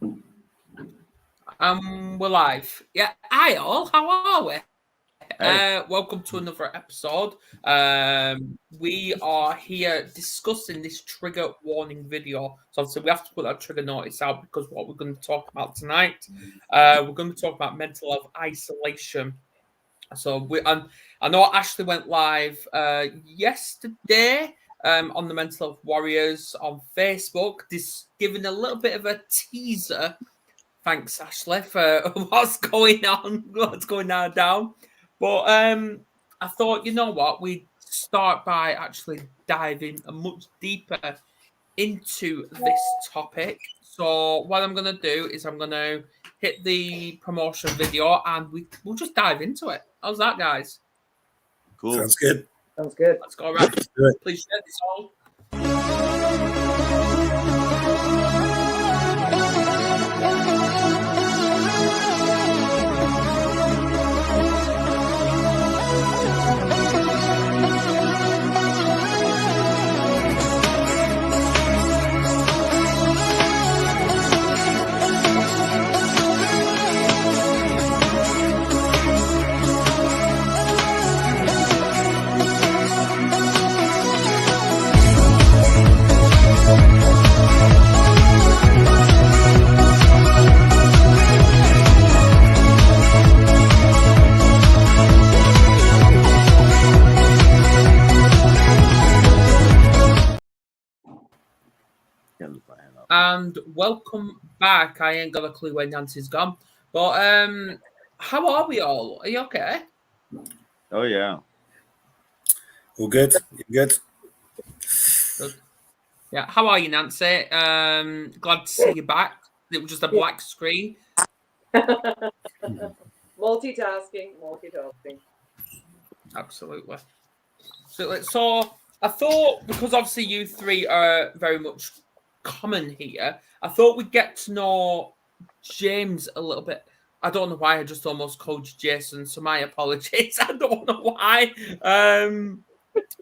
We're live. Yeah, hi all. How are we? Hey. Welcome to another episode. We are here discussing this trigger warning video. So obviously we have to put that trigger notice out because what we're going to talk about tonight, we're going to talk about mental health isolation. So I know Ashley went live yesterday on the Mental Health Warriors on Facebook, just giving a little bit of a teaser. Thanks, Ashley, for what's going on down. But I thought, you know what, we'd start by actually diving much deeper into this topic. So what I'm going to do is I'm going to hit the promotion video and we'll just dive into it. How's that, guys? Cool. Sounds good. Sounds good. Let's go around. Please share this all. And welcome back. I ain't got a clue where Nancy's gone. But how are we all? Are you okay? Oh yeah. All good. Good. Good. Yeah. How are you, Nancy? Glad to see you back. It was just a black screen. Multitasking. Absolutely. So I thought, because obviously you three are very much common here, I thought we'd get to know James a little bit. I don't know why I just almost called you Jason, so my apologies. I don't know why.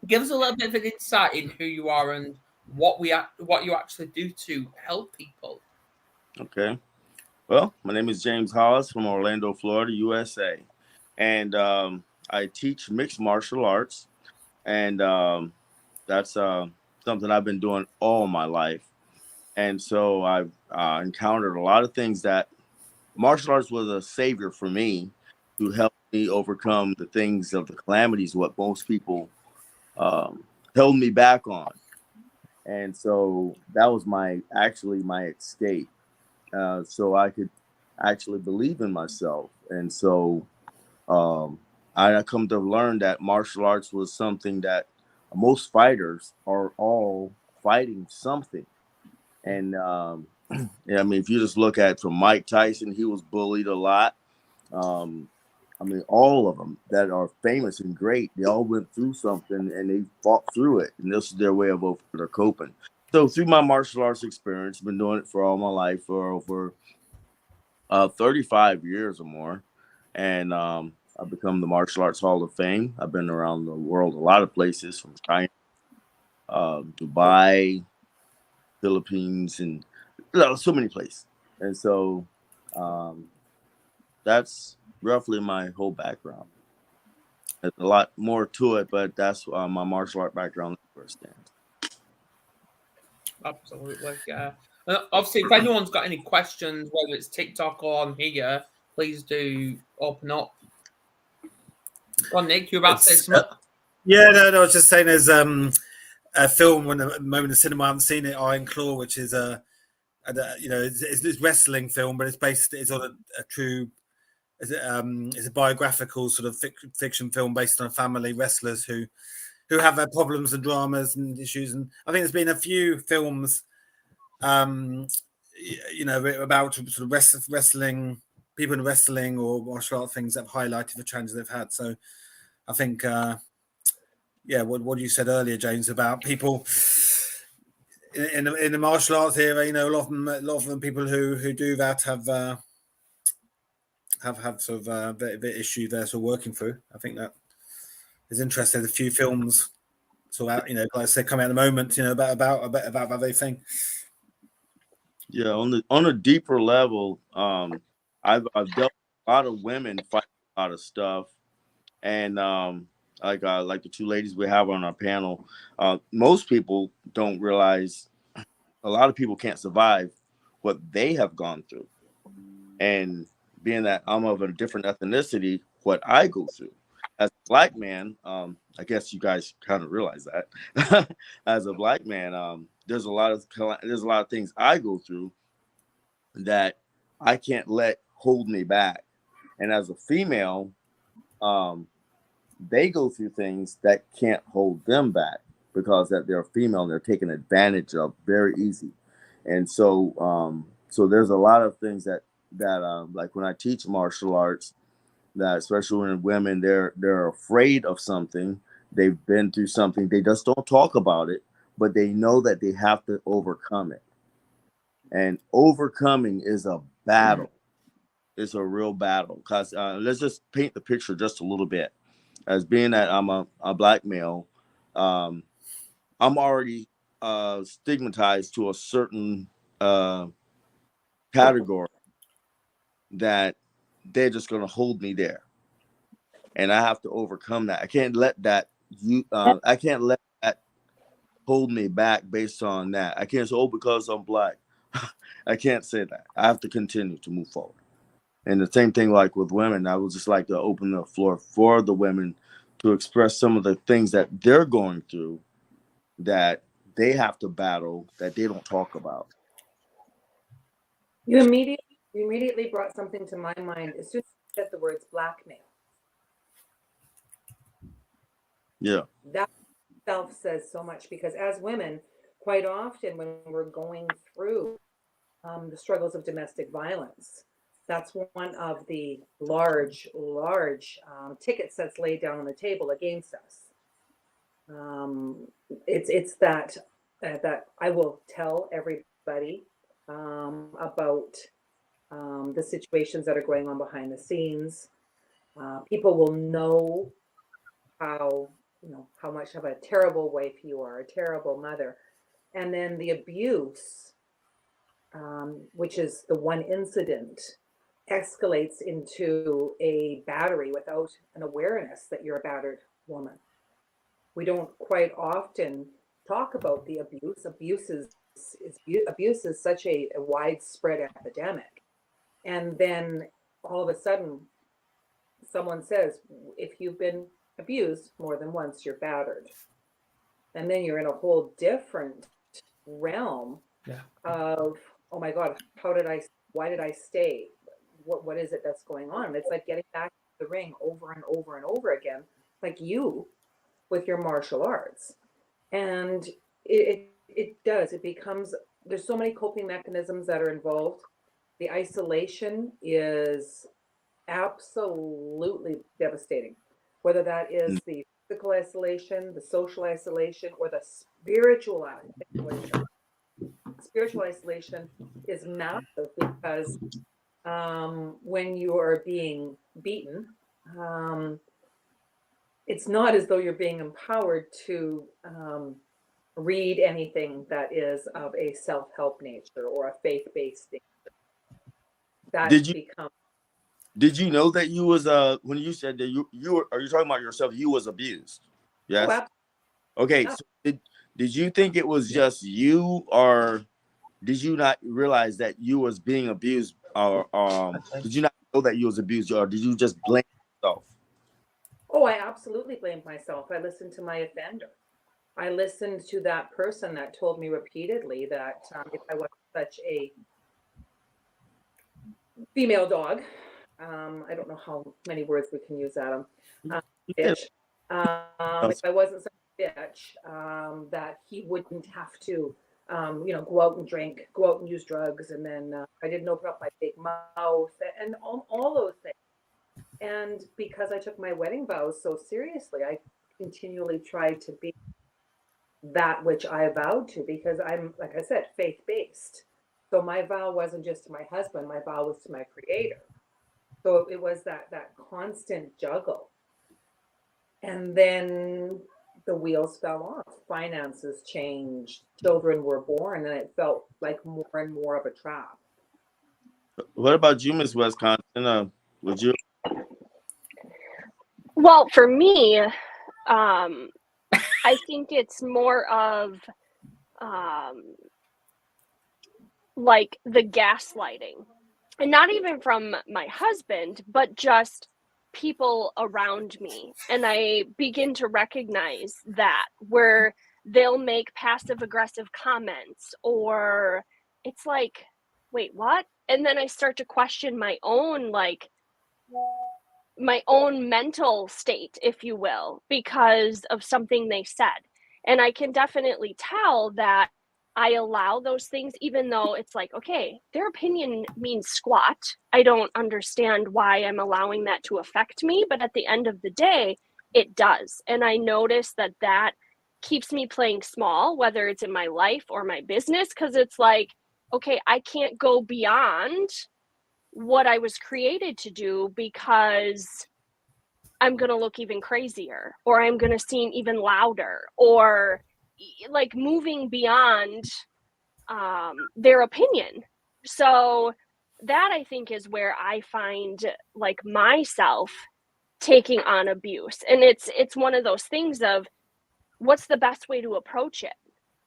Give us a little bit of an insight in who you are and what you actually do to help people. Okay. Well, my name is James Hollis from Orlando, Florida, USA. And I teach mixed martial arts. And that's something I've been doing all my life. And so I've encountered a lot of things that martial arts was a savior for me to help me overcome the things of the calamities, what most people held me back on. And so that was my escape. So I could actually believe in myself. And so I come to learn that martial arts was something that most fighters are all fighting something. And yeah, I mean, if you just look at from Mike Tyson, he was bullied a lot. I mean, all of them that are famous and great, they all went through something and they fought through it. And this is their way of their coping. So through my martial arts experience, I've been doing it for all my life for over 35 years or more. And I've become the Martial Arts Hall of Fame. I've been around the world, a lot of places, from China, Dubai, Philippines, and so many places. And so that's roughly my whole background. There's a lot more to it, but that's my martial art background first stands. Absolutely, yeah. Obviously, if anyone's got any questions, whether it's TikTok or on here, please do open up. Go on, Nick, you're about to say something? Yeah, no, I was just saying there's a film at the moment in the cinema. I haven't seen it, Iron Claw, which is it's wrestling film, but it's on a true. It's a biographical sort of fiction film based on family wrestlers who have their problems and dramas and issues. And I think there's been a few films, about sort of wrestling, people in wrestling or martial art things that have highlighted the challenges they've had. So I think, what you said earlier, James, about people in the martial arts era, a lot of them people who do that have sort of the issue they're sort of working through. I think that is interesting. There's a few films sort of out, like I said, come out at the moment, about that very thing. Yeah, on a deeper level, I've dealt with a lot of women fighting a lot of stuff, and like the two ladies we have on our panel, most people don't realize a lot of people can't survive what they have gone through, and being that I'm of a different ethnicity, what I go through as a black man, I guess you guys kind of realize that as a black man, there's a lot of things I go through that I can't let hold me back. And as a female, um, they go through things that can't hold them back because that they're female and they're taken advantage of very easy. And so there's a lot of things that like when I teach martial arts, that especially when women they're afraid of something, they've been through something, they just don't talk about it, but they know that they have to overcome it. And overcoming is a battle. It's a real battle. Cause let's just paint the picture just a little bit. As being that I'm a black male, um, I'm already stigmatized to a certain uh, category that they're just going to hold me there, and I have to overcome that. I can't let that I can't let that hold me back based on that. I can't say, oh, because I'm black. I can't say that. I have to continue to move forward. And the same thing like with women, I would just like to open the floor for the women to express some of the things that they're going through that they have to battle that they don't talk about. You immediately brought something to my mind as soon as you said the words blackmail. Yeah. That itself says so much because as women, quite often when we're going through the struggles of domestic violence, that's one of the large tickets that's laid down on the table against us. It's that I will tell everybody about the situations that are going on behind the scenes. People will know how how much of a terrible wife you are, a terrible mother, and then the abuse, which is the one incident, escalates into a battery without an awareness that you're a battered woman. We don't quite often talk about the abuse. Abuse is such a widespread epidemic, and then all of a sudden someone says, if you've been abused more than once, you're battered. And then you're in a whole different realm Yeah. of, oh my God, why did I stay? What is it that's going on? It's like getting back to the ring over and over and over again, like you with your martial arts. And it becomes, there's so many coping mechanisms that are involved. The isolation is absolutely devastating, whether that is the physical isolation, the social isolation, or the spiritual isolation. Spiritual isolation is massive because when you are being beaten, um, it's not as though you're being empowered to read anything that is of a self-help nature or a faith-based nature. That Did you becomes did you know that you was when you said that you were, are you talking about yourself, you was abused? oh, Yes. Okay, yeah. so did you think it was just you, or did you not realize that you was being abused, or did you not know that you was abused, or did you just blame yourself? Oh, I absolutely blamed myself. I listened to my offender. I listened to that person that told me repeatedly that if I was such a female dog, I don't know how many words we can use, Adam, Yeah. bitch. If I wasn't such a bitch, that he wouldn't have to, go out and drink, go out and use drugs, and then I didn't open up my big mouth, and all those things. And because I took my wedding vows so seriously, I continually tried to be that which I vowed to because I'm, like I said, faith based. So my vow wasn't just to my husband, my vow was to my creator. So it was that constant juggle. And then the wheels fell off. Finances changed, children were born, and it felt like more and more of a trap. What about you, Miss Wisconsin? Would you? Well, for me, I think it's more of like the gaslighting, and not even from my husband, but just people around me. And I begin to recognize that where they'll make passive aggressive comments, or it's like, wait, what? And then I start to question my own, like, my own mental state, if you will, because of something they said. And I can definitely tell that I allow those things, even though it's like, okay, their opinion means squat. I don't understand why I'm allowing that to affect me. But at the end of the day, it does. And I notice that that keeps me playing small, whether it's in my life or my business, because it's like, okay, I can't go beyond what I was created to do because I'm going to look even crazier, or I'm going to seem even louder, or like moving beyond their opinion. So that, I think, is where I find like myself taking on abuse. And it's one of those things of what's the best way to approach it?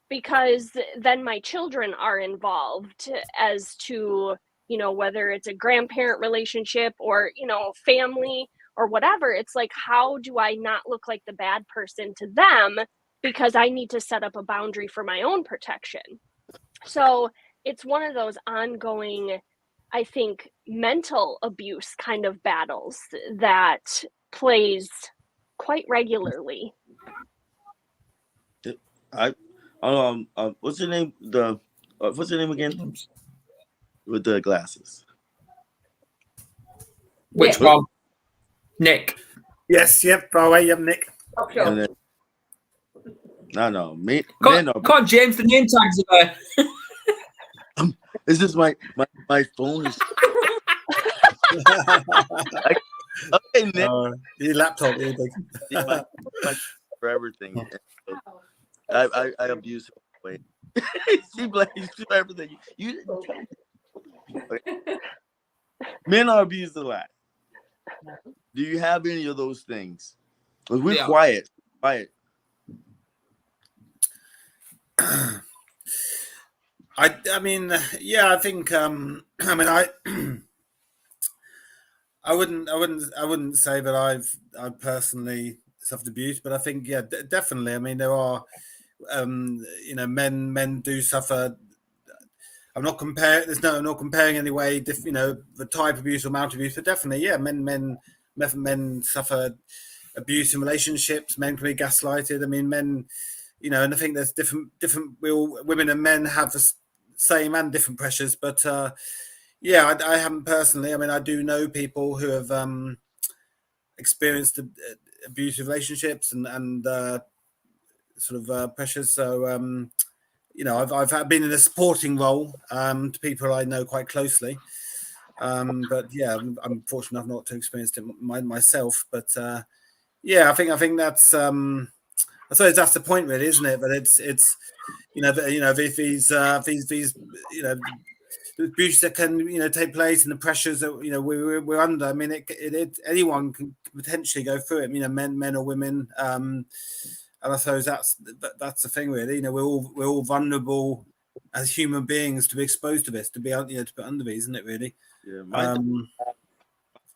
Because then my children are involved as to, you know, whether it's a grandparent relationship or, you know, family or whatever. It's like, how do I not look like the bad person to them? Because I need to set up a boundary for my own protection. So it's one of those ongoing, I think, mental abuse kind of battles that plays quite regularly. What's your name? What's your name again? With the glasses. Which one? Nick. Yes, yep, far away, yep, Nick. And then, no, me. Come on, James, the name tags are there. It's just my phone is. Okay, Nick. Your laptop, For everything. I abuse it. She blames for everything. Men are abused a lot. Do you have any of those things? We're quiet. I mean, yeah, I think I mean, I wouldn't say that I've personally suffered abuse, but I think, yeah, definitely. I mean, there are you know, men do suffer. I'm not comparing. I'm not comparing anyway. You know, the type of abuse or amount of abuse, but definitely, yeah, men suffer abuse in relationships. Men can be gaslighted. I mean, men, you know, and I think there's different. Women and men have the same and different pressures, but yeah, I haven't personally. I mean, I do know people who have experienced abusive relationships and sort of pressures. So. You know, I've been in a supporting role to people I know quite closely, but yeah, I'm fortunate enough not to experience it myself. But yeah, I think that's I suppose that's the point, really, isn't it? But it's you know these you know the abuse that can, you know, take place and the pressures that, you know, we're under. I mean, it anyone can potentially go through it. You know, men or women. And I suppose that's the thing, really. You know, we're all vulnerable as human beings to be exposed to this, to be, you know, to put under these, isn't it? Really. Yeah. My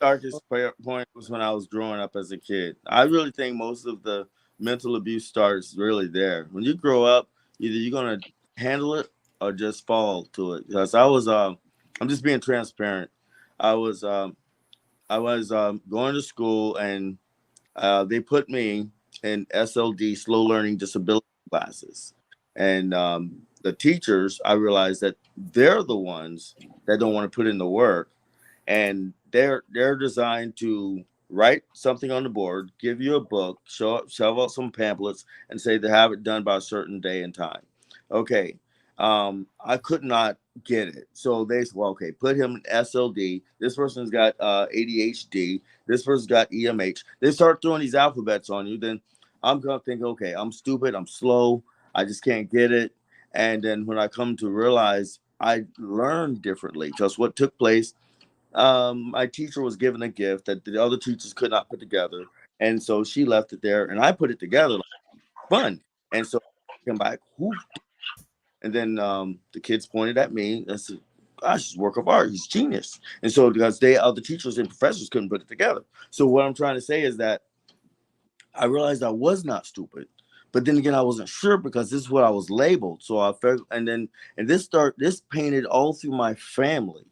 darkest point was when I was growing up as a kid. I really think most of the mental abuse starts really there. When you grow up, either you're gonna handle it or just fall to it. Because I was, I'm just being transparent. I was going to school and they put me in SLD, slow learning disability classes. And the teachers, I realized that they're the ones that don't want to put in the work. And they're designed to write something on the board, give you a book, shove out some pamphlets, and say to have it done by a certain day and time. Okay. I could not get it. So they said, well, okay, put him in SLD. This person's got ADHD. This person's got EMH. They start throwing these alphabets on you. Then I'm gonna think, okay, I'm stupid, I'm slow, I just can't get it. And then when I come to realize I learned differently, because what took place, my teacher was given a gift that the other teachers could not put together, and so she left it there, and I put it together like fun. And so I came back, who? And then the kids pointed at me and said, "Gosh, it's work of art. He's genius." And so because other teachers and professors couldn't put it together. So what I'm trying to say is that I realized I was not stupid, but then again, I wasn't sure because this is what I was labeled. So I felt, and this painted all through my family.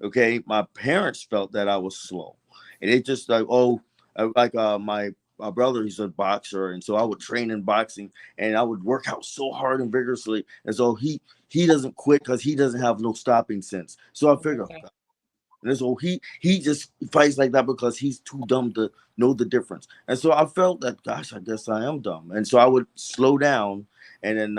Okay, my parents felt that I was slow, and it just like, my brother, he's a boxer, and so I would train in boxing, and I would work out so hard and vigorously, and so he doesn't quit because he doesn't have no stopping sense. So I figured, Okay. and so he just fights like that because he's too dumb to know the difference. And so I felt that, gosh, I guess I am dumb, and so I would slow down, and then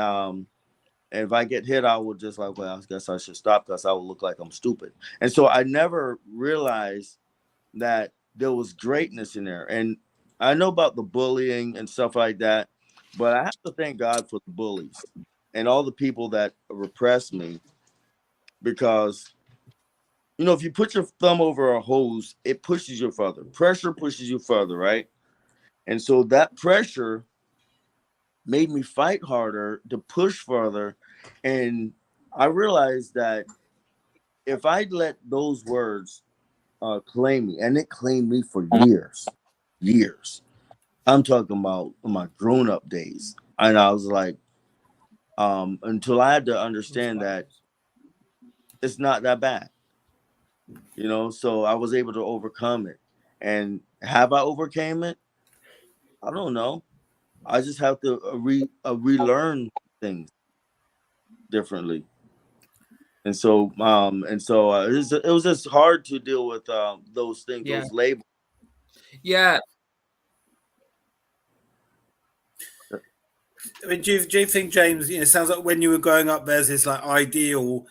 and if I get hit, I would just like, well, I guess I should stop because I would look like I'm stupid. And so I never realized that there was greatness in there. And I know about the bullying and stuff like that, but I have to thank God for the bullies and all the people that repressed me, because, if you put your thumb over a hose, it pushes you further. Pressure pushes you further, right? And so that pressure made me fight harder to push further. And I realized that if I'd let those words claim me, and it claimed me for years. I'm talking about my grown-up days. And I was like, until I had to understand that it's not that bad, so I was able to overcome it. And have I overcame it? I don't know. I just have to relearn things differently. And so it was just hard to deal with those things, Yeah. those labels. Yeah. I mean, do you think, James? It sounds like when you were growing up, there's this like ideal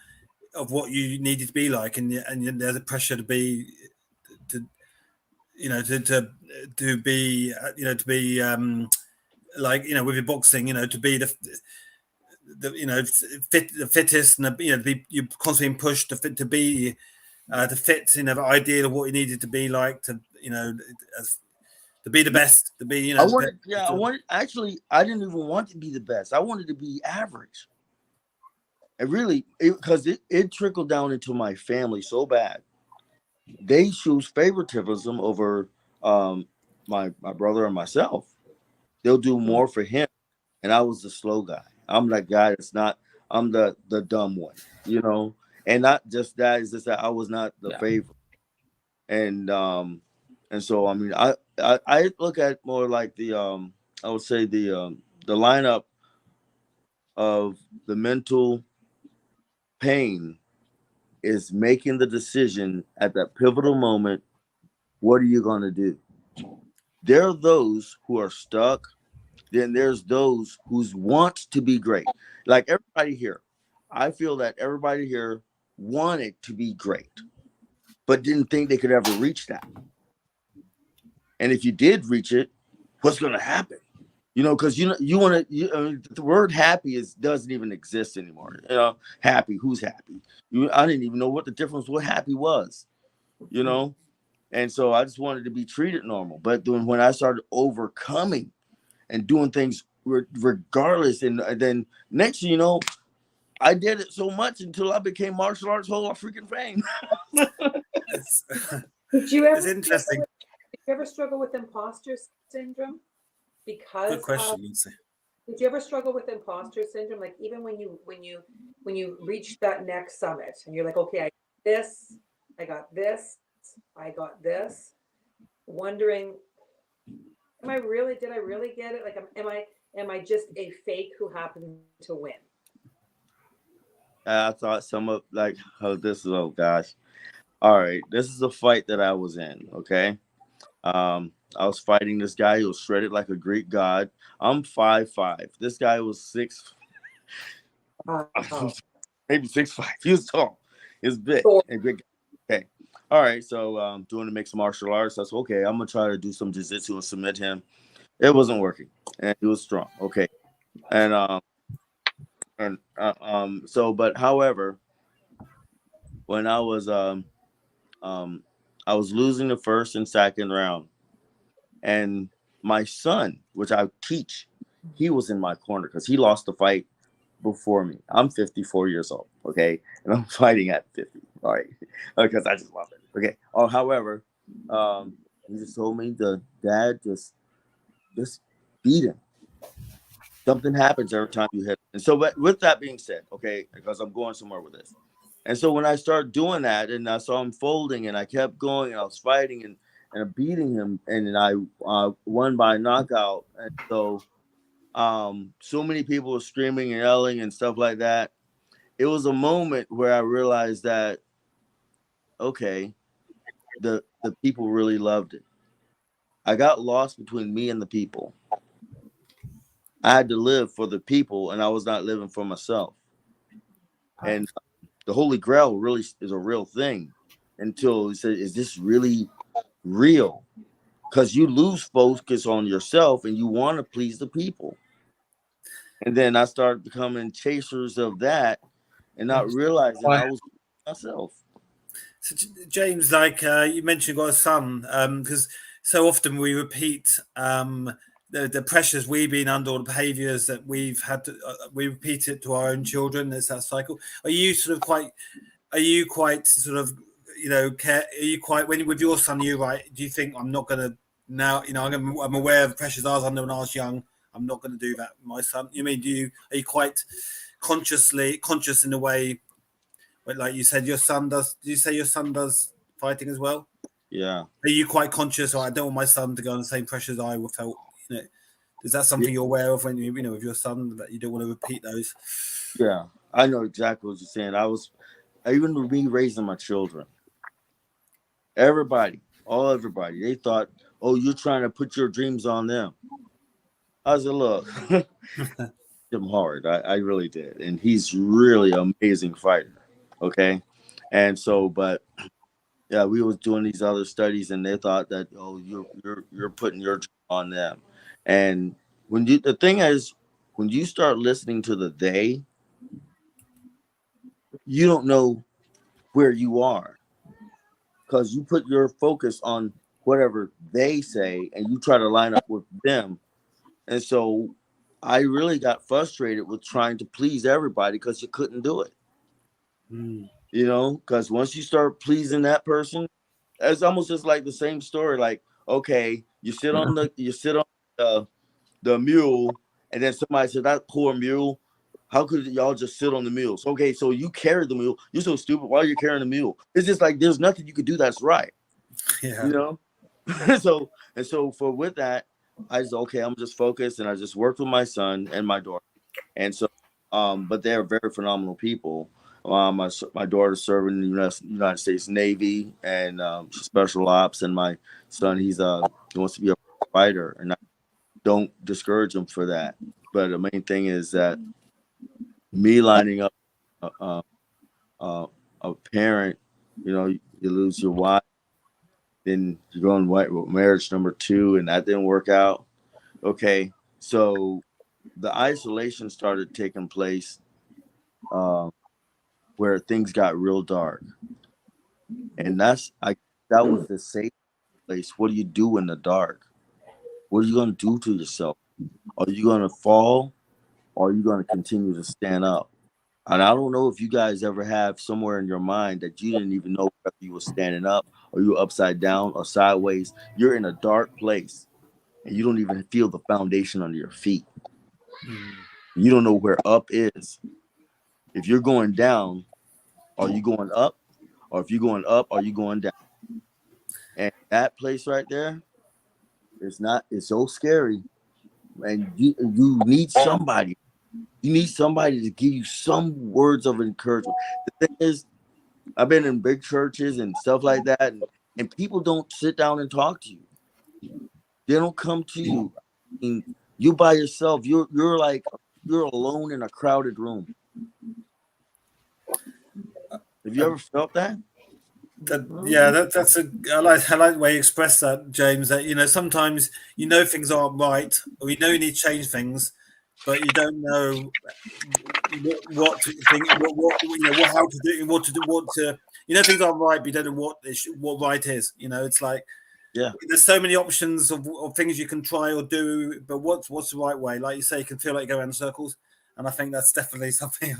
of what you needed to be like, and there's a pressure to be, to to be, to be like with your boxing, to be the fittest, and you're constantly pushed to be the fit, the ideal of what you needed to be like, to to be the best, to be I wanted, actually, I didn't even want to be the best. I wanted to be average. And really, because it trickled down into my family so bad. They choose favoritism over my brother and myself. They'll do more for him. And I was the slow guy. I'm that guy that's not, I'm the dumb one, And not just that, it's just that I was not the favorite. And so I mean, I look at more like I would say the lineup of the mental pain is making the decision at that pivotal moment. What are you going to do? There are those who are stuck. Then there's those who want to be great. Like everybody here, I feel that everybody here wanted to be great, but didn't think they could ever reach that. And if you did reach it, what's going to happen? Because you want to. The word happy doesn't even exist anymore. Happy. Who's happy? I didn't even know what the difference. What happy was. And so I just wanted to be treated normal. But then when I started overcoming and doing things regardless, and then next, I did it so much until I became martial arts Hall of freaking fame. Did you ever? It's interesting. Did you ever struggle with imposter syndrome? Because good question, Lindsay. Did you ever struggle with imposter syndrome? Like even when you reach that next summit and you're like, okay, I got this, wondering, did I really get it? Like, am I just a fake who happened to win? I thought oh gosh. All right, this is a fight that I was in. Okay. I was fighting this guy who was shredded like a Greek god. I'm 5'5". This guy was 6, maybe 6'5". He was tall. He was big and big. Okay. All right. So doing the mixed martial arts. That's okay. I'm gonna try to do some jiu-jitsu and submit him. It wasn't working, and he was strong. Okay, and so, but however, when um, I was losing the first and second round, and my son, which I teach, he was in my corner because he lost the fight before me. I'm 54 years old, okay, and I'm fighting at 50. All right, because I just love it. Okay. Oh, however, he just told me the dad just beat him. Something happens every time you hit. And so, but with that being said, okay, because I'm going somewhere with this. And so when I started doing that, and I saw him folding, and I kept going, and I was fighting and beating him, and then I won by knockout. And so many people were screaming and yelling and stuff like that. It was a moment where I realized that, okay, the people really loved it. I got lost between me and the people. I had to live for the people, and I was not living for myself. And the Holy Grail really is a real thing until he said, is this really real? Because you lose focus on yourself and you want to please the people. And then I started becoming chasers of that and not realizing I was myself. So, James, like you mentioned, you got a son, because so often we repeat the pressures we've been under, or the behaviours that we've had to, we repeat it to our own children. It's that cycle. Are you sort of quite? Are you quite sort of, are you quite when with your son? You right? Do you think I'm not going to now? I'm aware of the pressures I was under when I was young. I'm not going to do that with my son. You mean? Are you quite conscious in a way? But like you said, your son does. Do you say your son does fighting as well? Yeah. Are you quite conscious? Or I don't want my son to go on the same pressures I felt. Is that something you're aware of when with your son, that you don't want to repeat those? Yeah, I know exactly what you're saying. Even with me raising my children, everybody, they thought, oh, you're trying to put your dreams on them. I said, look, him hard. I really did, and he's really an amazing fighter. Okay, and so, but yeah, we was doing these other studies, and they thought that, oh, you're putting your dream on them, and the thing is, when you start listening to the they, you don't know where you are because you put your focus on whatever they say, and you try to line up with them. And so I really got frustrated with trying to please everybody because you couldn't do it. Because once you start pleasing that person, it's almost just like the same story. Like, okay, you sit on the mule, and then somebody said, that poor mule. How could y'all just sit on the mule? So, okay, so you carry the mule. You're so stupid. Why are you carrying the mule? It's just like there's nothing you could do that's right. Yeah. so for with that, I just okay, I'm just focused, and I just worked with my son and my daughter, and so but they're very phenomenal people. My daughter's serving in the United States Navy and special ops, and my son he wants to be a fighter, and I don't discourage him for that. But the main thing is that me lining up a parent, you lose your wife. Then you go on marriage number 2, and that didn't work out. Okay, so the isolation started taking place where things got real dark, and that was the safe place. What do you do in the dark? What are you going to do to yourself? Are you going to fall, or are you going to continue to stand up? And I don't know if you guys ever have somewhere in your mind that you didn't even know whether you were standing up or you were upside down or sideways. You're in a dark place, and you don't even feel the foundation under your feet. You don't know where up is. If you're going down, are you going up? Or if you're going up, are you going down? And that place right there, it's so scary. And you need somebody. You need somebody to give you some words of encouragement. The thing is, I've been in big churches and stuff like that, and people don't sit down and talk to you. They don't come to you. I mean, you by yourself. You're alone in a crowded room. Have you ever felt that? That's I like the way you express that, James. That sometimes things aren't right, or you need to change things, but you don't know what to think, what how to do, what to do, things aren't right, but you don't know what right is. It's like there's so many options of things you can try or do, but what's the right way? Like you say, you can feel like you go around in circles, and I think that's definitely something.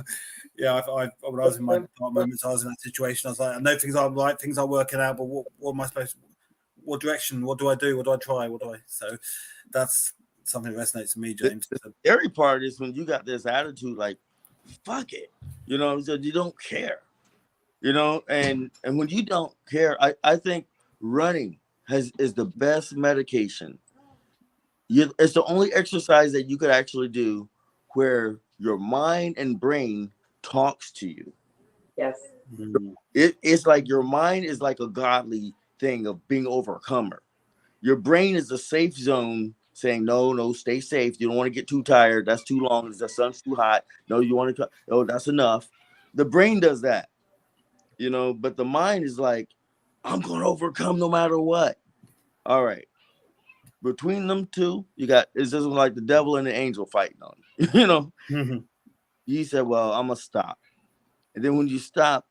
Yeah, when I was in my dark moments, I was in that situation. I was like, I know things aren't right, things aren't working out, but what am I supposed to? What direction? What do I do? What do I try? So that's something that resonates with me, James. The scary part is when you got this attitude, like, fuck it, so you don't care, and when you don't care, I think running is the best medication. It's the only exercise that you could actually do where your mind and brain talks to you. Yes. It's like your mind is like a godly thing of being overcomer. Your brain is a safe zone saying, no, stay safe. You don't want to get too tired. That's too long. The sun's too hot. No, you want to, no, that's enough. The brain does that, but the mind is like, I'm going to overcome no matter what. All right. Between them two, it's just like the devil and the angel fighting on you. You said, well, I'm going to stop. And then when you stop,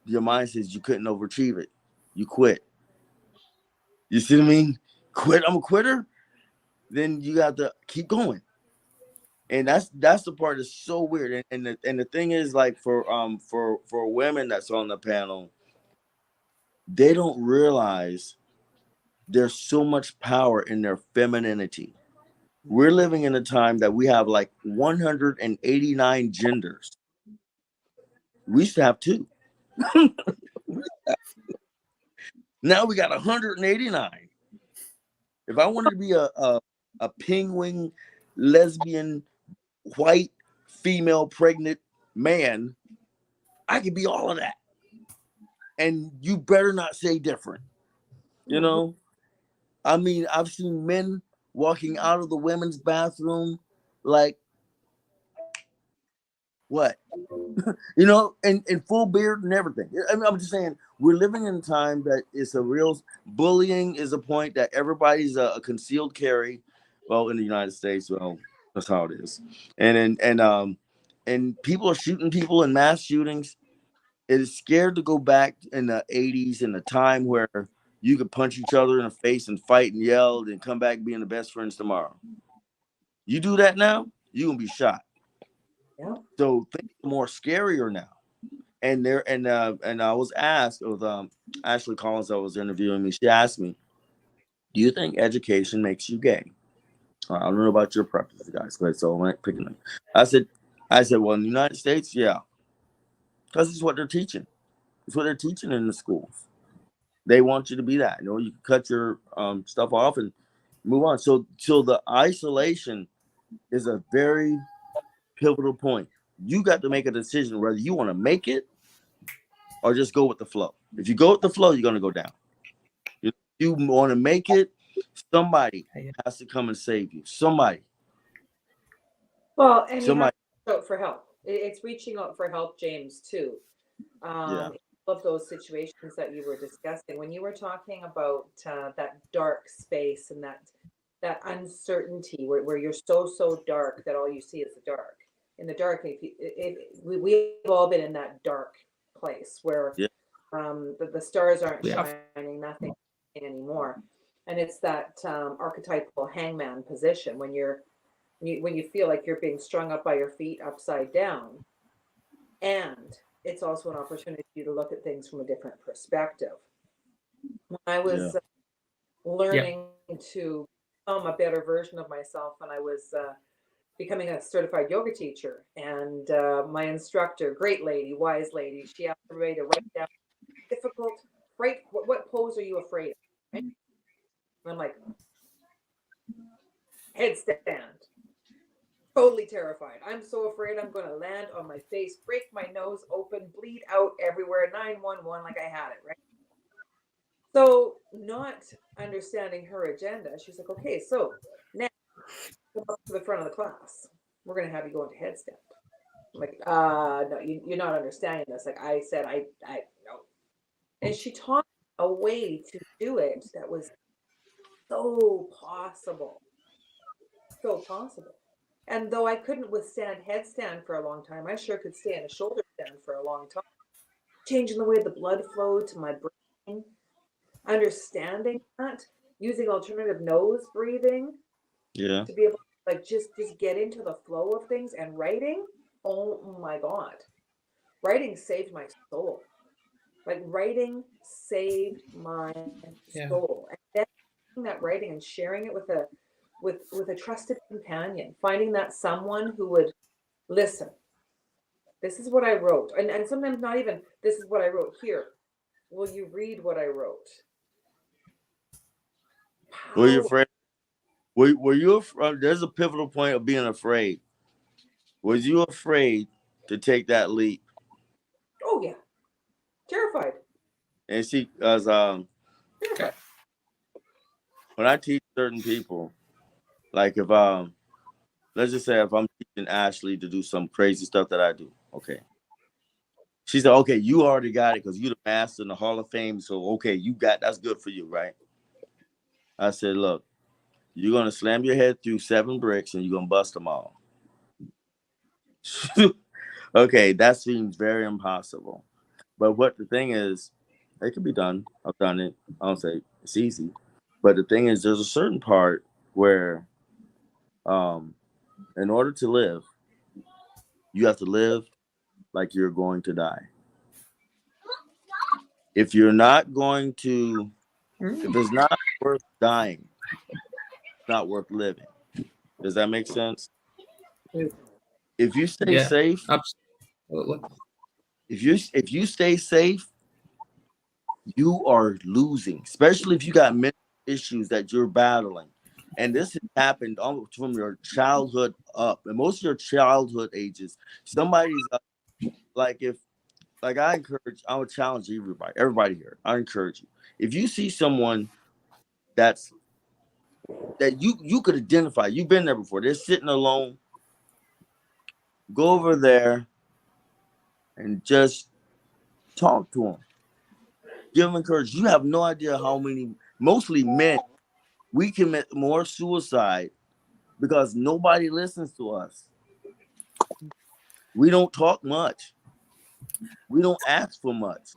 your mind says you couldn't overachieve it. You quit. You see what I mean? Quit. I'm a quitter. Then you got to keep going. And that's the part that's so weird. And the thing is, like, for women that's on the panel, they don't realize there's so much power in their femininity. We're living in a time that we have like 189 genders. We used to have 2. Now we got 189. If I wanted to be a penguin, lesbian, white, female, pregnant man, I could be all of that. And you better not say different. I mean, I've seen men walking out of the women's bathroom like, what? And full beard and everything. I mean, I'm just saying, we're living in a time that it's a real bullying is a point that everybody's a concealed carry. Well, in the United States, well, that's how it is. And people are shooting people in mass shootings. It is scared to go back in the 80s, in the time where you could punch each other in the face and fight and yell and come back being the best friends tomorrow. You do that now, you're gonna be shot. Yeah. So things are more scarier now. And I was asked with Ashley Collins that was interviewing me. She asked me, "Do you think education makes you gay?" I don't know about your preferences, guys, but so I'm picking them. I said, well, in the United States, yeah, because it's what they're teaching. It's what they're teaching in the schools. They want you to be that. You can cut your stuff off and move on. So the isolation is a very pivotal point. You got to make a decision whether you want to make it or just go with the flow. If you go with the flow, you're going to go down. If you want to make it, somebody has to come and save you. Somebody. Well, and you have to reach out for help. It's reaching out for help, James, too. Of those situations that you were discussing, when you were talking about that dark space and that uncertainty where you're so dark that all you see is the dark. In the dark, we've all been in that dark place where the stars aren't shining, nothing anymore, and it's that archetypal hangman position when you feel like you're being strung up by your feet upside down, and it's also an opportunity to look at things from a different perspective. When I was learning to become a better version of myself, and I was becoming a certified yoga teacher, and my instructor, great lady, wise lady, she asked everybody to write down difficult, what pose are you afraid of? Right? And I'm like, headstand. Totally terrified. I'm so afraid I'm going to land on my face, break my nose open, bleed out everywhere, 911 like I had it, right? So not understanding her agenda, she's like, okay, so now come up to the front of the class. We're going to have you go into headstand. I'm like, no, you're not understanding this. Like I said, I no. And she taught me a way to do it that was so possible. So possible. And though I couldn't withstand headstand for a long time, I sure could stay in a shoulder stand for a long time. Changing the way the blood flowed to my brain, understanding that, using alternative nose breathing Yeah. to be able to like just get into the flow of things. And writing, oh my God. Writing saved my soul. Like writing saved my soul. And then that writing and sharing it with a trusted companion, finding that someone who would listen. This is what I wrote. And sometimes not even this is what I wrote here. Will you read what I wrote? Were you How afraid? Were you afraid? There's a pivotal point of being afraid. Was you afraid to take that leap? oh yeah. Terrified. And see, as Okay. when I teach certain people, like if let's just say if I'm teaching Ashley to do some crazy stuff that I do, okay. She said, okay, you already got it because you're the master in the Hall of Fame. So okay, that's good for you, right? I said, look, you're gonna slam your head through 7 bricks and you're gonna bust them all. Okay, that seems very impossible. But what the thing is, it can be done. I've done it. I don't say it's easy. But the thing is, there's a certain part where in order to live, you have to live like you're going to die. If you're not going to, if it's not worth dying, it's not worth living. Does that make sense? If you stay Yeah, safe, absolutely. if you stay safe, you are losing, especially if you got mental issues that you're battling. And this has happened almost from your childhood up, and most of your childhood ages. Somebody's like, if like I would challenge everybody here. I encourage you. If you see someone that you could identify, you've been there before. They're sitting alone. Go over there and just talk to them. Give them encouragement. You have no idea how many, mostly men, we commit more suicide because nobody listens to us. We don't talk much. We don't ask for much.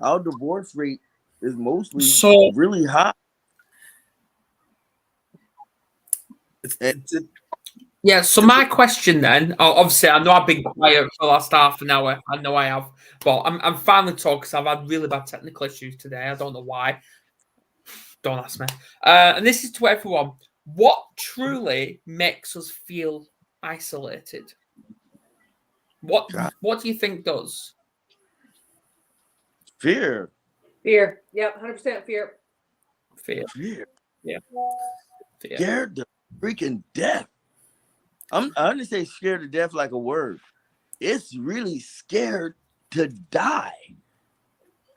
Our divorce rate is mostly So really high. yeah, so my question then, obviously, I know I've been quiet for the last half an hour. I know I have, but I'm finally talking because I've had really bad technical issues today. I don't know why. Don't ask me. And this is to everyone. What truly makes us feel isolated? What God, What do you think does? fear. Fear. Yep, 100% fear. Fear. Fear. Yeah. Fear. Scared to freaking death. I understand scared to death like a word. It's really scared to die.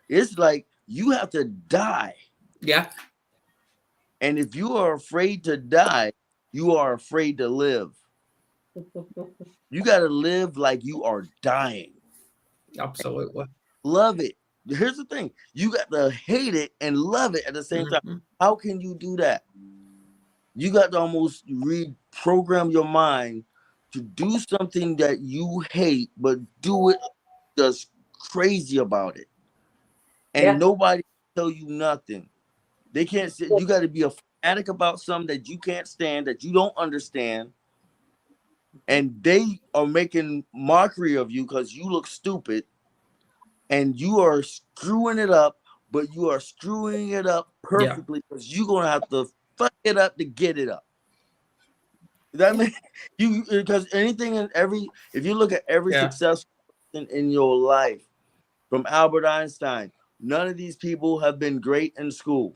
It's like you have to die. Yeah. And if you are afraid to die, you are afraid to live. You got to live like you are dying. Absolutely. Love it. Here's the thing. You got to hate it and love it at the same time. How can you do that? You got to almost reprogram your mind to do something that you hate, but do it just crazy about it. And nobody can tell you nothing. They can't say, you got to be a fanatic about something that you can't stand, that you don't understand. And they are making mockery of you because you look stupid. And you are screwing it up, but you are screwing it up perfectly because you're going to have to fuck it up to get it up. That means you, because anything and every, if you look at every successful person in your life, from Albert Einstein, none of these people have been great in school.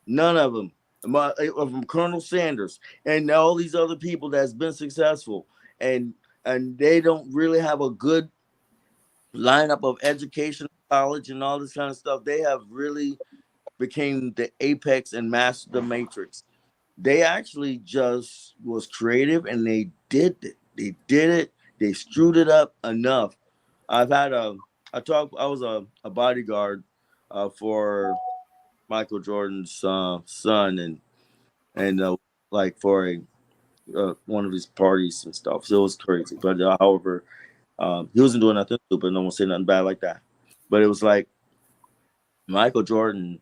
None of them. From Colonel Sanders and all these other people that's been successful, and they don't really have a good lineup of education, college, and all this kind of stuff. They have really became the apex and mastered the matrix. They actually just was creative and they did it. They did it. They screwed it up enough. I I was a bodyguard for Michael Jordan's son, and like for a one of his parties and stuff. So it was crazy. But however, he wasn't doing nothing stupid. No one said nothing bad like that. But it was like Michael Jordan.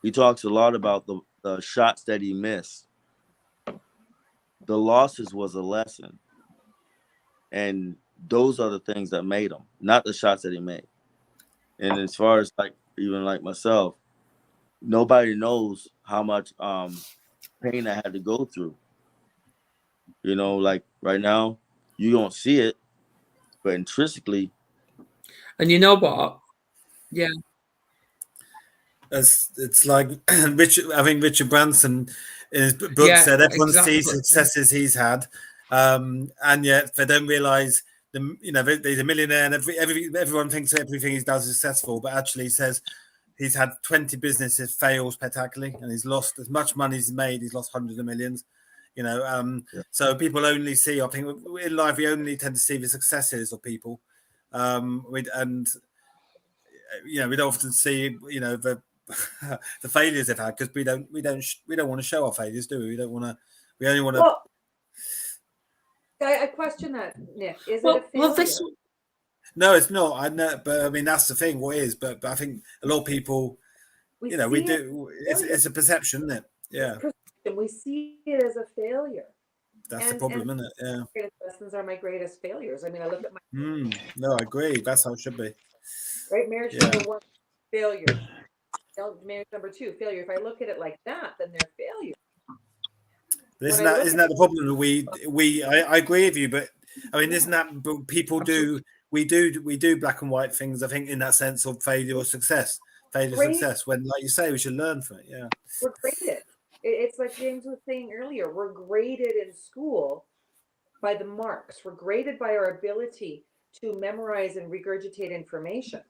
He talks a lot about the shots that he missed. The losses was a lesson, and those are the things that made him, not the shots that he made. And as far as like even like myself, nobody knows how much pain I had to go through. You know, like right now, you don't see it, but intrinsically, And you know what? Yeah. It's like Richard. I think Richard Branson in his book Yeah, said everyone exactly. sees successes he's had, and yet they don't realize he's a millionaire and everyone thinks everything he does is successful, but actually he says he's had 20 businesses fail spectacularly, and he's lost as much money as he's made. He's lost hundreds of millions. Yeah. So people only see. I think in life we only tend to see the successes of people, we don't often see the failures they've had because we don't want to show our failures, do we? We don't want to. We only want to. Well, I question that, Nick. Is it a failure? No, it's not. I know, but I mean that's the thing. What is? But I think a lot of people, we do. It's a perception, isn't it? Yeah. We see it as a failure. That's the problem, isn't it? Yeah. Greatest lessons are my greatest failures. I mean, I look at my. No, I agree. That's how it should be. Right, marriage number 1, failure. Marriage number 2, failure. If I look at it like that, then they're failures. Isn't that the problem? I agree with you, but I mean, isn't that people do? We do black and white things. I think in that sense of failure or success, success. When, like you say, we should learn from it. Yeah, we're graded. It's like James was saying earlier. We're graded in school by the marks. We're graded by our ability to memorize and regurgitate information.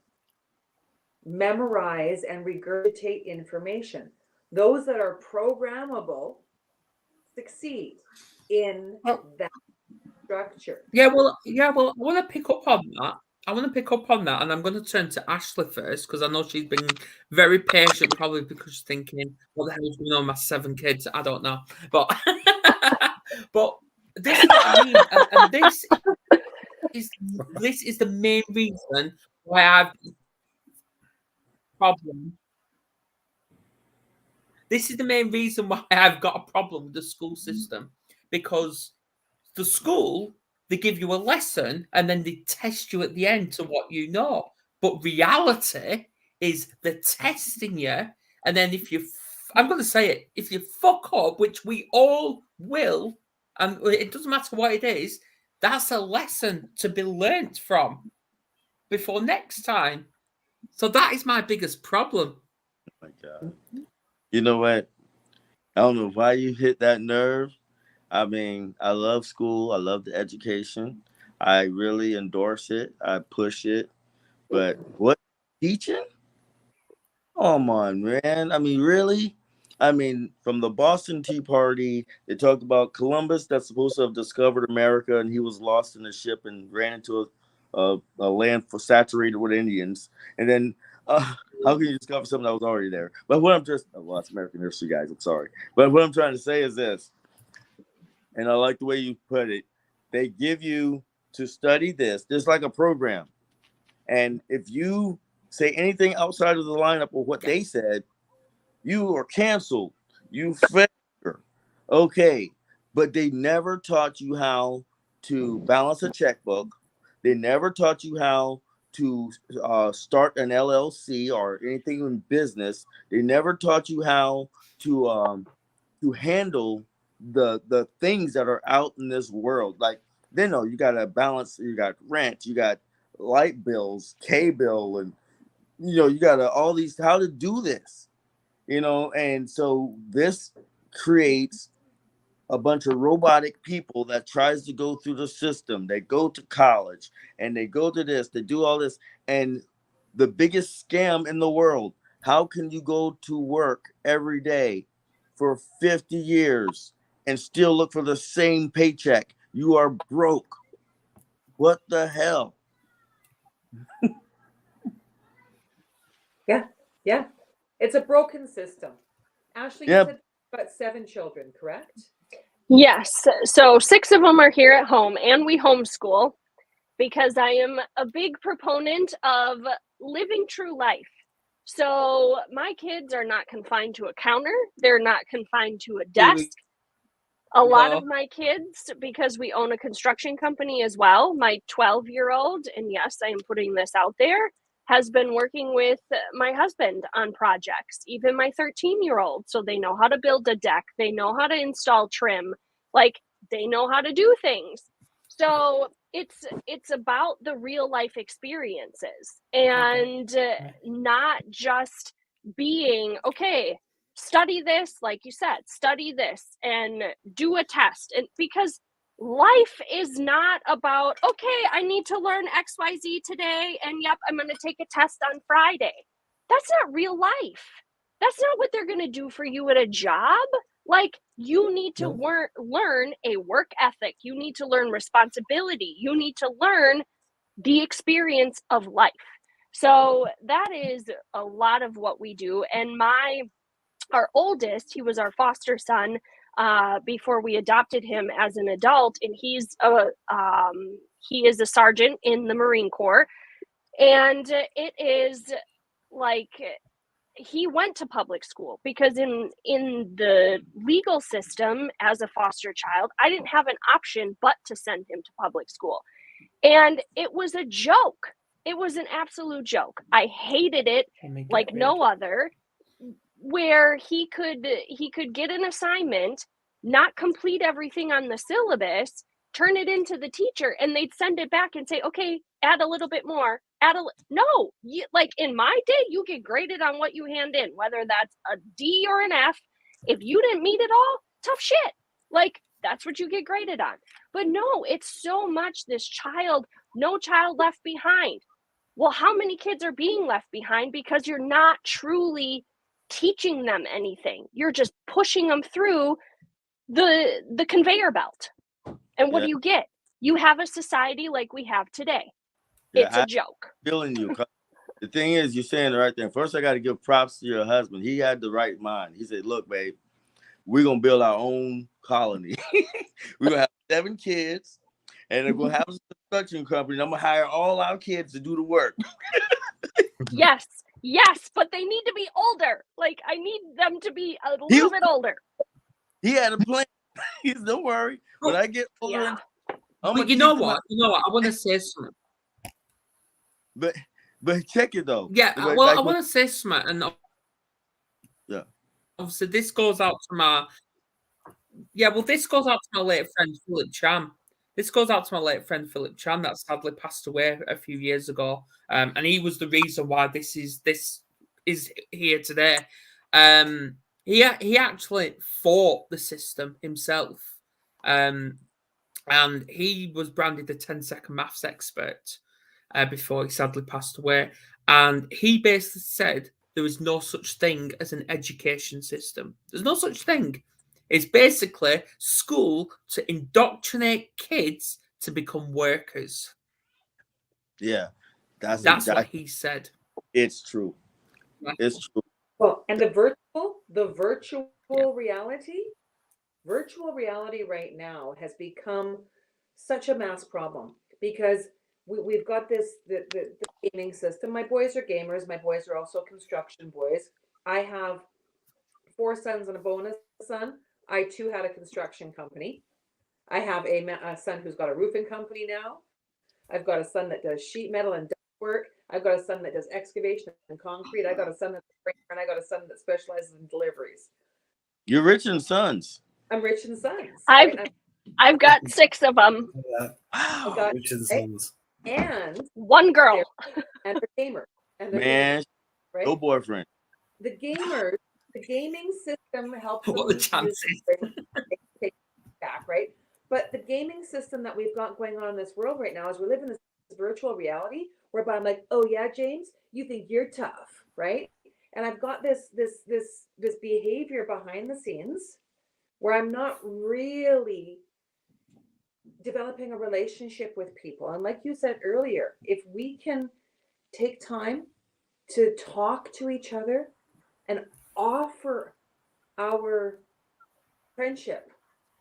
Memorize and regurgitate information. Those that are programmable succeed in that structure. Yeah, well, I want to pick up on that. And I'm going to turn to Ashley first because I know she's been very patient, probably because she's thinking, "What the hell is going on with my 7 kids?" I don't know, but but this is what I mean, and this is the main reason why I've problem. This is the main reason why I've got a problem with the school system, because the school, they give you a lesson and then they test you at the end to what you know. But reality is they're testing you, and then I'm going to say it, if you fuck up, which we all will, and it doesn't matter what it is, that's a lesson to be learnt from before next time. So that is my biggest problem. Oh my God. You know what? I don't know why you hit that nerve. I mean, I love school. I love the education. I really endorse it. I push it. But what teaching? Come on, man. I mean, really? I mean, from the Boston Tea Party, they talked about Columbus that's supposed to have discovered America, and he was lost in a ship and ran into a land saturated with Indians. And then how can you discover something that was already there? But what I'm just, well, it's American history, guys. I'm sorry. But what I'm trying to say is this, and I like the way you put it. They give you to study this. There's like a program. And if you say anything outside of the lineup of what they said, you are canceled. You failure. Okay. But they never taught you how to balance a checkbook. They never taught you how to start an LLC or anything in business. They never taught you how to handle the things that are out in this world. Like, they know you got to balance. You got rent. You got light bills, cable, and you got all these, how to do this, and so this creates a bunch of robotic people that tries to go through the system. They go to college and they go to this, they do all this, and the biggest scam in the world, how can you go to work every day for 50 years and still look for the same paycheck? You are broke. What the hell? Yeah. It's a broken system. Ashley, Yeah. you said about 7 children, correct? Yes. So 6 of them are here at home, and we homeschool because I am a big proponent of living true life. So my kids are not confined to a counter, they're not confined to a desk. A lot of my kids, because we own a construction company as well, my 12-year-old, and yes, I am putting this out there, has been working with my husband on projects, even my 13-year-old. So they know how to build a deck, they know how to install trim, like they know how to do things. So it's about the real life experiences and not just being, okay, study this, like you said, study this and do a test. And because life is not about, okay, I need to learn XYZ today, and yep, I'm going to take a test on Friday. That's not real life. That's not what they're going to do for you at a job. Like, you need to learn a work ethic. You need to learn responsibility. You need to learn the experience of life. So that is a lot of what we do. And our oldest, he was our foster son before we adopted him as an adult, and he is a sergeant in the Marine Corps. And it is like, he went to public school because in the legal system as a foster child, I didn't have an option but to send him to public school. And it was a joke. It was an absolute joke. I hated it like no other, where he could get an assignment, not complete everything on the syllabus, turn it into the teacher, and they'd send it back and say, okay, add a little bit more, no, like in my day, you get graded on what you hand in, whether that's a D or an F. If you didn't meet it all, tough shit. Like, that's what you get graded on. But no, it's so much this no child left behind. Well, how many kids are being left behind because you're not truly teaching them anything? You're just pushing them through the conveyor belt. And what do you get? You have a society like we have today. It's a joke. Feeling you. The thing is, you're saying the right thing. First, I got to give props to your husband. He had the right mind. He said, look, babe, we're going to build our own colony. We're going to have 7 kids, and we're going to have a construction company. And I'm going to hire all our kids to do the work. Yes, but they need to be older. Like, I need them to be a little bit older. He had a plan. He's, don't worry. When I get older, but you know what? I want to say something. But check it though. Yeah, well, I want to say something, and obviously this goes out to my late friend Philip Chan. This goes out to my late friend Philip Chan that sadly passed away a few years ago, and he was the reason why this is here today. He actually fought the system himself, and he was branded the 10-second maths expert before he sadly passed away. And he basically said there is no such thing as an education system. There's no such thing. It's basically school to indoctrinate kids to become workers. Yeah, that's what he said. It's true. It's true. Well, and the virtual reality right now has become such a mass problem because we've got the gaming system. My boys are gamers. My boys are also construction boys. I have 4 sons and a bonus son. I too had a construction company. I have a son who's got a roofing company now. I've got a son that does sheet metal and work. I've got a son that does excavation and concrete. I got a son that's a framer, and I got a son that specializes in deliveries. You're rich in sons. I'm rich in sons. I've got 6 of them. I got rich in sons. And 1 girl. And the gamer. And the man, right? No boyfriend. The gaming system helps what the chances? Take back, right? But the gaming system that we've got going on in this world right now is we live in this virtual reality whereby I'm like, oh yeah, James, you think you're tough, right? And I've got this behavior behind the scenes where I'm not really developing a relationship with people. And like you said earlier, if we can take time to talk to each other and offer our friendship,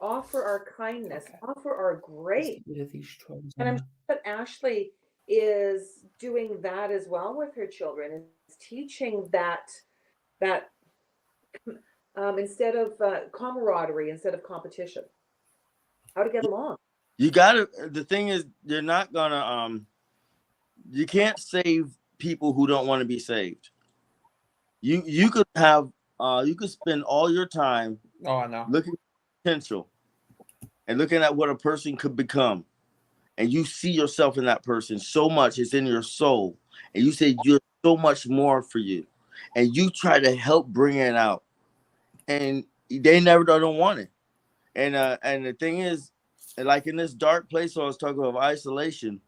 offer our kindness, offer our grace. And I'm sure that Ashley is doing that as well with her children, is teaching that instead of camaraderie, instead of competition, how to get along. You gotta. The thing is, you're not gonna. You can't save people who don't want to be saved. You could have. You could spend all your time. Oh, I know. Looking at potential, and looking at what a person could become, and you see yourself in that person so much. It's in your soul, and you say you're so much more for you, and you try to help bring it out, and they never don't want it. And the thing is, like in this dark place I was talking about, isolation,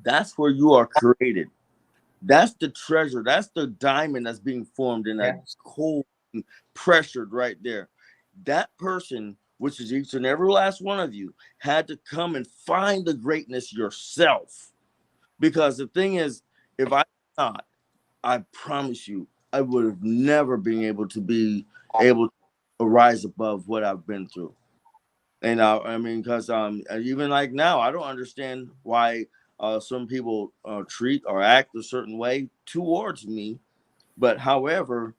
that's where you are created. That's the treasure. That's the diamond that's being formed in that cold, pressured right there. That person, which is each and every last one of you, had to come and find the greatness yourself. Because the thing is, if I not, I promise you, I would have never been able to rise above what I've been through. And I mean, because even like now, I don't understand why some people treat or act a certain way towards me. But however,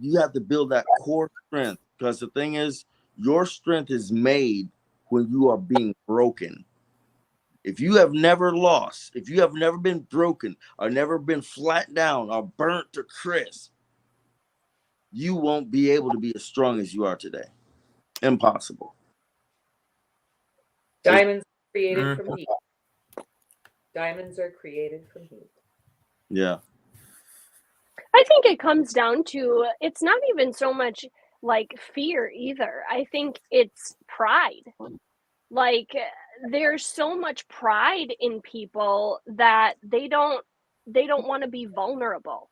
you have to build that core strength, because the thing is, your strength is made when you are being broken. If you have never lost, if you have never been broken or never been flat down or burnt to crisp, you won't be able to be as strong as you are today. Impossible. Diamonds are created from heat. Diamonds are created from heat. Yeah. I think it comes down to, it's not even so much like fear either. I think it's pride. Like, there's so much pride in people that they don't want to be vulnerable.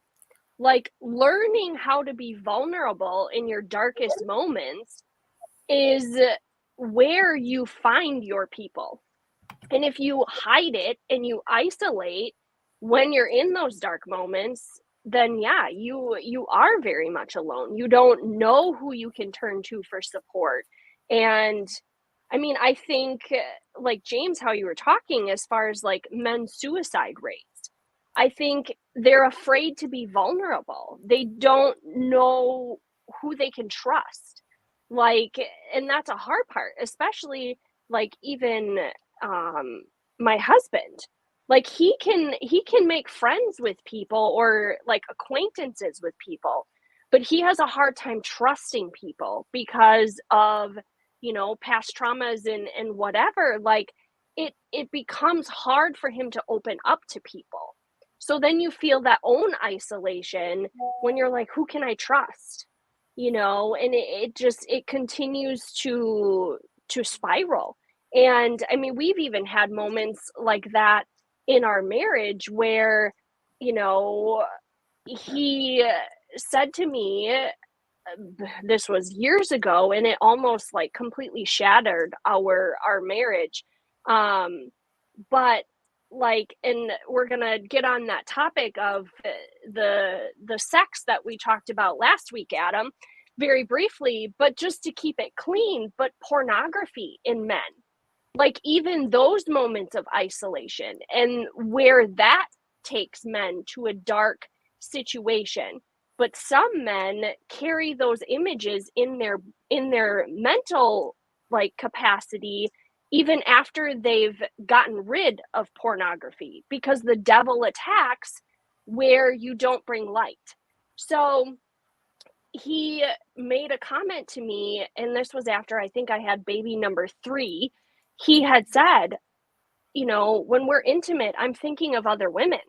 Like, learning how to be vulnerable in your darkest moments is where you find your people. And if you hide it and you isolate when you're in those dark moments, then yeah, you are very much alone. You don't know who you can turn to for support. And I mean, I think like James, how you were talking as far as like men's suicide rates, I think they're afraid to be vulnerable. They don't know who they can trust. Like, and that's a hard part, especially like even my husband. Like, he can make friends with people or like acquaintances with people, but he has a hard time trusting people because of, you know, past traumas and whatever. Like, it becomes hard for him to open up to people. So then you feel that own isolation when you're like, who can I trust? You know, and it continues to spiral. And I mean, we've even had moments like that in our marriage where, you know, he said to me, this was years ago, and it almost like completely shattered our marriage. But like, and we're gonna get on that topic of the sex that we talked about last week, Adam, very briefly, but just to keep it clean. But pornography in men, like even those moments of isolation and where that takes men to a dark situation. But some men carry those images in their mental like capacity even after they've gotten rid of pornography, because the devil attacks where you don't bring light. So he made a comment to me, and this was after I think I had baby number 3. He had said, you know, when we're intimate, I'm thinking of other women.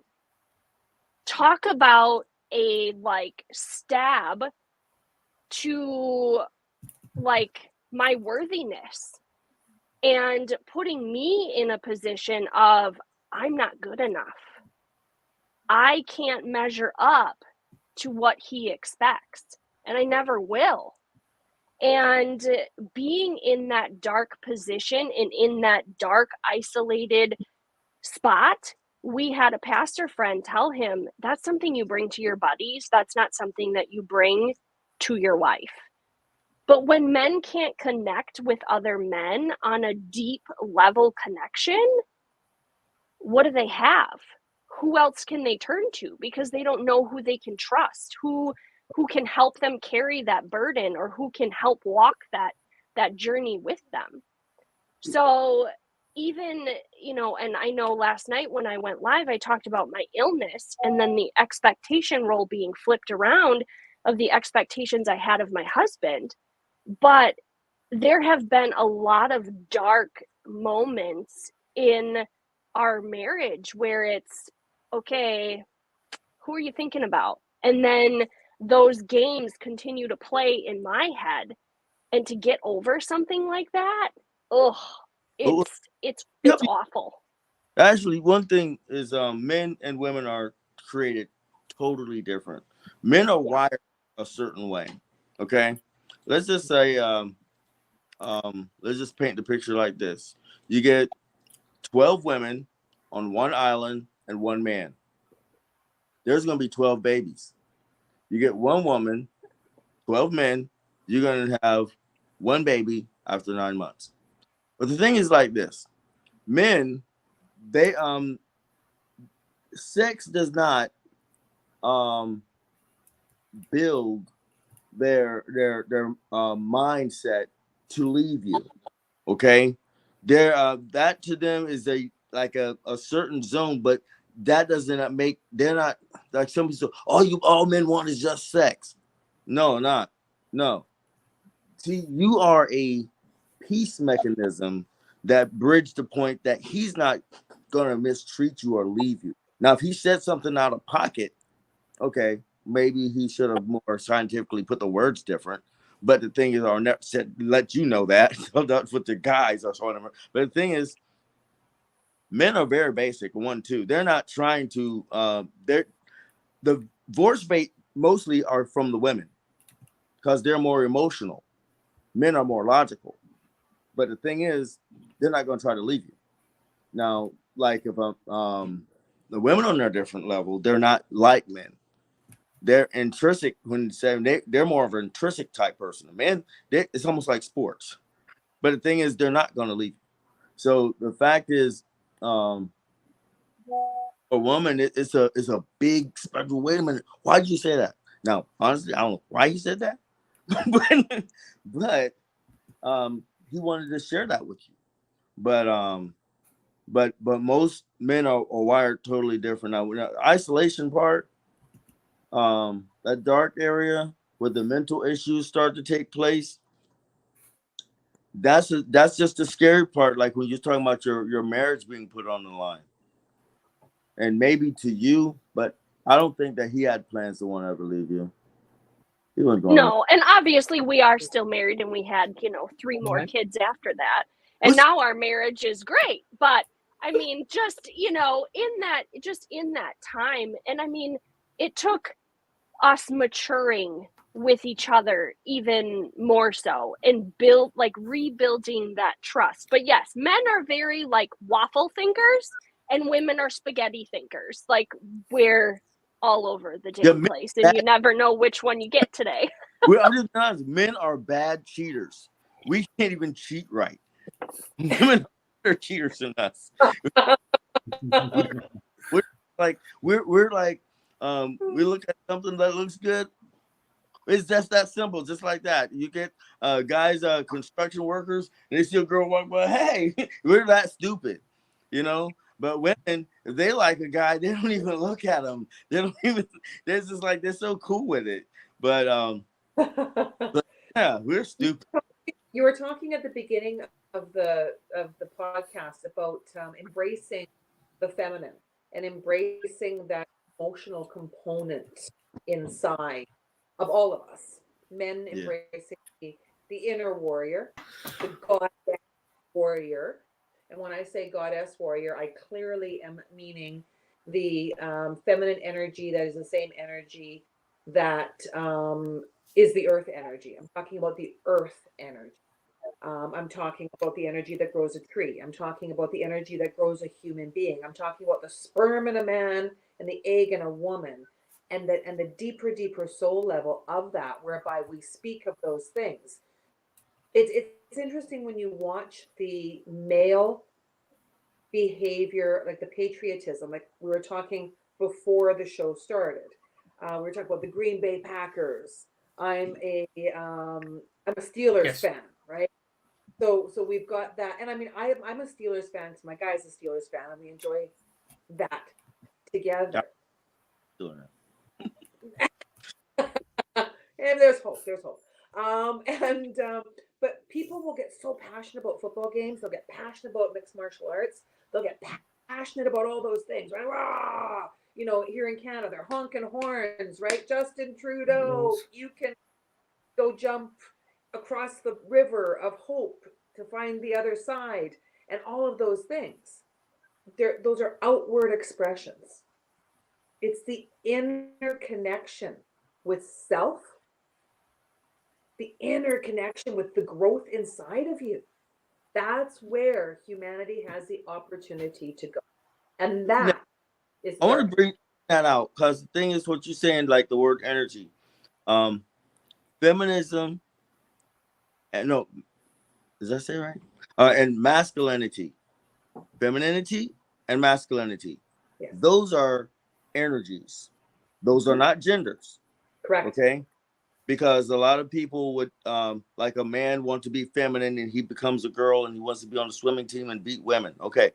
Talk about a like stab to like my worthiness and putting me in a position of, I'm not good enough. I can't measure up to what he expects, and I never will. And being in that dark position and in that dark, isolated spot we had a pastor friend tell him, that's something you bring to your buddies. That's not something that you bring to your wife. But when men can't connect with other men on a deep level connection, what do they have? Who else can they turn to? Because they don't know who they can trust, who can help them carry that burden, or who can help walk that journey with them. So even, and I know last night when I went live, I talked about my illness, and then the expectation role being flipped around of the expectations I had of my husband. But there have been a lot of dark moments in our marriage where it's, okay, who are you thinking about? And then those games continue to play in my head. And to get over something like that, it's awful. Actually, one thing is men and women are created totally different. Men are wired a certain way. Okay, let's just say let's just paint the picture like this. You get 12 women on one island and one man. There's going to be 12 babies. You get one woman, 12 men, you're going to have one baby after 9 months. But the thing is like this. Men, they sex does not build their mindset to leave you. Okay? That to them is a certain zone, but that doesn't make, they're not like some people say, all men want is just sex. No. See, you are a peace mechanism that bridged the point that he's not gonna mistreat you or leave you. Now, if he said something out of pocket, okay, maybe he should have more scientifically put the words different. But the thing is, never said, let you know that. That's what the guys are sort of. But the thing is, men are very basic. 1, 2. They're not trying to. The divorce rate mostly are from the women because they're more emotional. Men are more logical. But the thing is, they're not going to try to leave you. Now, like if the women on a different level, they're not like men. They're intrinsic when they're more of an intrinsic type person. The men, it's almost like sports. But the thing is, they're not going to leave you. So the fact is, a woman, it's a big spectrum. Wait a minute, why did you say that? Now, honestly, I don't know why he said that, but he wanted to share that with you. But most men are wired totally different. Now, isolation part, that dark area where the mental issues start to take place. That's just the scary part. Like when you're talking about your marriage being put on the line, and maybe to you, but I don't think that he had plans to want to ever leave you. He wasn't going. No, and obviously we are still married, and we had 3 more kids after that, and now our marriage is great. But I mean, just in that time, and I mean, it took us maturing with each other even more so, and rebuilding that trust. But yes, men are very waffle thinkers, and women are spaghetti thinkers. Like, we're all over the damn place, and you never know which one you get today. I'm just honest. Men are bad cheaters. We can't even cheat right. Women are cheaters than us. we're like we look at something that looks good. It's just that simple, just like that. You get guys, construction workers, and they see a girl walk by. Hey, we're that stupid, But women, if they like a guy, they don't even look at him. They don't even. They're just like, they're so cool with it. But yeah, we're stupid. You were talking at the beginning of the podcast about embracing the feminine and embracing that emotional component inside of all of us. Men embracing the inner warrior, the goddess warrior. And when I say goddess warrior, I clearly am meaning the feminine energy that is the same energy that is the earth energy. I'm talking about the earth energy. I'm talking about the energy that grows a tree. I'm talking about the energy that grows a human being. I'm talking about the sperm in a man and the egg in a woman, and the deeper soul level of that, whereby we speak of those things. It's interesting when you watch the male behavior, like the patriotism, like we were talking before the show started. We were talking about the Green Bay Packers. I'm a Steelers Yes. fan, right? So we've got that, and I mean I'm a Steelers fan because my guy's a Steelers fan, and we enjoy that together. Doing it. And there's hope. There's hope. But people will get so passionate about football games. They'll get passionate about mixed martial arts. They'll get passionate about all those things, right? Rah! You know, here in Canada, they're honking horns, right? Justin Trudeau, you can go jump across the river of hope to find the other side, and all of those things. Those are outward expressions. It's the inner connection with self, the inner connection with the growth inside of you. That's where humanity has the opportunity to go. And that is I want to bring that out because the thing is what you're saying, like the word energy. Feminism, and no, does that say right? And masculinity, femininity and masculinity. Yes. Those are energies. Those are not genders. Correct. Okay. Because a lot of people would, like a man want to be feminine and he becomes a girl and he wants to be on the swimming team and beat women. Okay.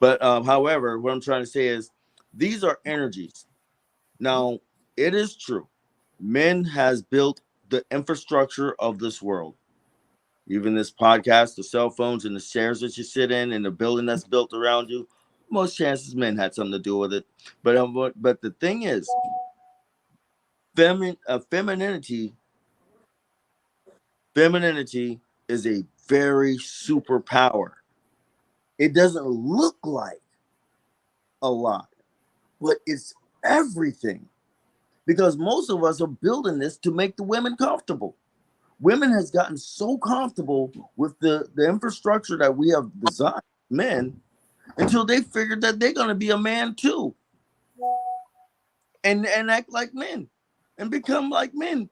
But however, what I'm trying to say is these are energies. Now, it is true. Men has built the infrastructure of this world. Even this podcast, the cell phones and the chairs that you sit in and the building that's built around you, most chances men had something to do with it. But the thing is, femininity is a very superpower. It doesn't look like a lot, but it's everything. Because most of us are building this to make the women comfortable. Women has gotten so comfortable with the infrastructure that we have designed, men, until they figured that they're going to be a man too. And act like men and become like men.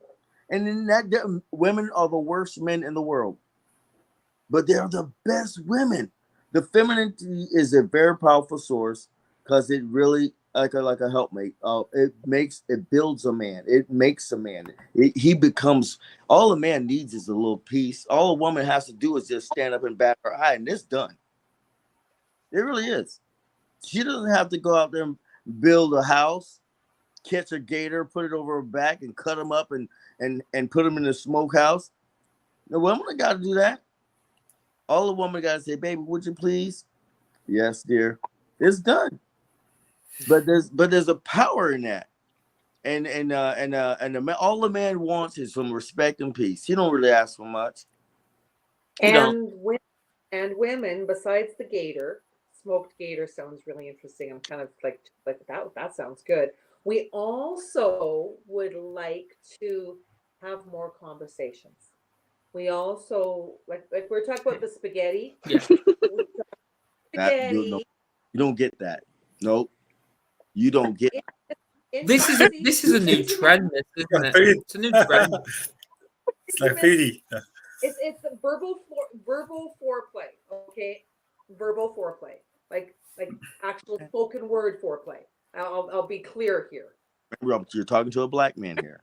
And then that women are the worst men in the world. But they're the best women. The femininity is a very powerful source because it really like a helpmate. It builds a man. It makes a man. He becomes, all a man needs is a little piece. All a woman has to do is just stand up and bat her eye, and it's done. It really is. She doesn't have to go out there and build a house, catch a gator, put it over her back, and cut him up and put him in the smokehouse. The woman got to do that. All the woman got to say, "Baby, would you please?" Yes, dear. It's done. But there's a power in that, and all the man wants is some respect and peace. He don't really ask for much. And women, besides the gator, smoked gator sounds really interesting. I'm kind of like that sounds good. We also would like to have more conversations. We also like we're talking about the spaghetti. Yeah. Spaghetti. You don't get that. Nope. You don't get This is a new trend, isn't it? It's a new trend. It's like foodie. It's a verbal foreplay. Okay, verbal foreplay, like actual spoken word foreplay. I'll be clear here. Remember, you're talking to a black man here.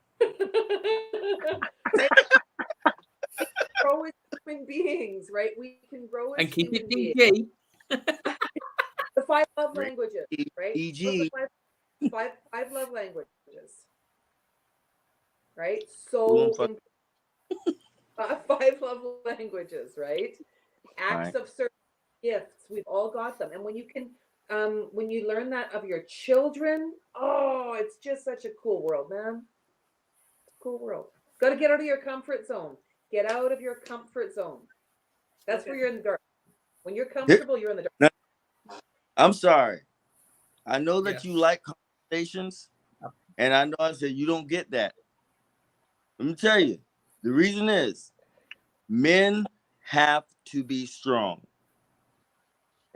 Grow as human beings, right? We can grow as And keep human it beings. PG. The 5 love languages, right? PG. Five love languages, right? So 5 love languages, right? Acts of service, gifts. We've all got them, and when you learn that of your children, oh, it's just such a cool world, man. Cool world. Got to get out of your comfort zone. Get out of your comfort zone. That's where you're in the dark. When you're comfortable, you're in the dark. I'm sorry. I know that you like conversations, and I know I said you don't get that. Let me tell you, the reason is men have to be strong.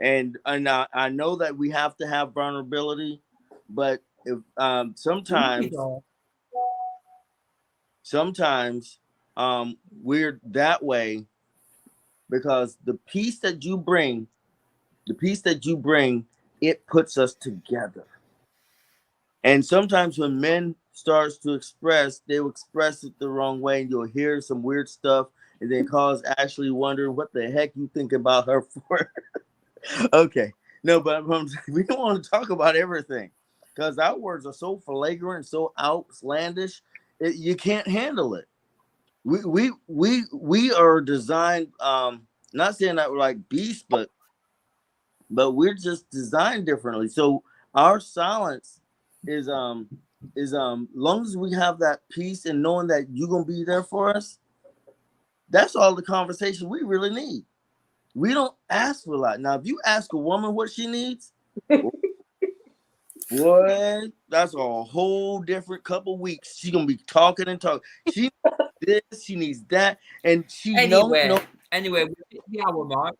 And I know that we have to have vulnerability, but if sometimes we're that way because the peace that you bring, it puts us together. And sometimes when men starts to express, they will express it the wrong way, and you'll hear some weird stuff, and then cause actually wonder what the heck you think about her for. Okay, no, but we don't want to talk about everything because our words are so flagrant, so outlandish, you can't handle it. We are designed. Not saying that we're like beasts, but we're just designed differently. So our silence is long as we have that peace and knowing that you're gonna be there for us, that's all the conversation we really need. We don't ask for a lot. Now, if you ask a woman what she needs, boy, that's a whole different couple weeks. She's gonna be talking and talking. She needs this, she needs that, and she Anyway, we've hit the hour mark.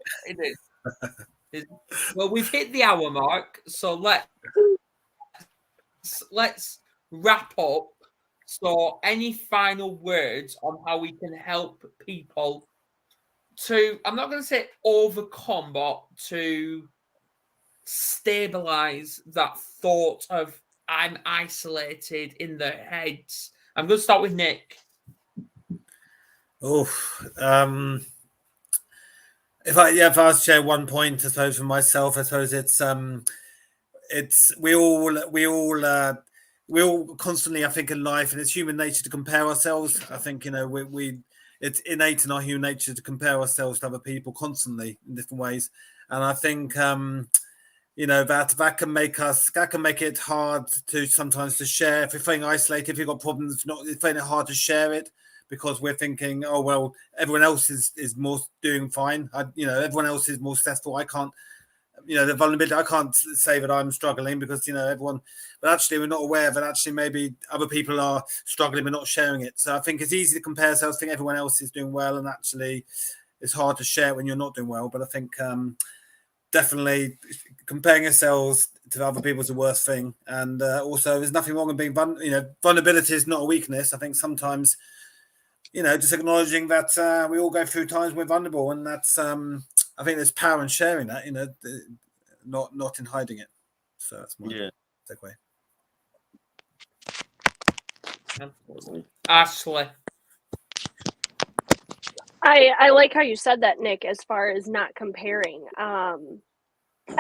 Well, we've hit the hour mark, so let's wrap up. So, any final words on how we can help people to, I'm not going to say overcome, but to stabilize that thought of I'm isolated in their heads? I'm going to start with Nick. If I was to share one point, I suppose for myself, I suppose it's we all constantly, I think, in life, and it's human nature to compare ourselves. I think it's innate in our human nature to compare ourselves to other people constantly in different ways, and I think that can make it hard to sometimes to share. If you're feeling isolated, if you've got problems, it's finding it hard to share it because we're thinking, oh well, everyone else is more doing fine. Everyone else is more successful. I can't. The vulnerability, I can't say that I'm struggling because everyone, but actually we're not aware that actually maybe other people are struggling but not sharing it. So I think it's easy to compare ourselves, think everyone else is doing well, and actually it's hard to share when you're not doing well. But I think definitely comparing yourselves to other people is the worst thing. And also there's nothing wrong in being vulnerability is not a weakness. I think sometimes just acknowledging that we all go through times we're vulnerable, and that's I think there's power in sharing that, not in hiding it. So that's my takeaway. Ashley. I like how you said that, Nick, as far as not comparing. I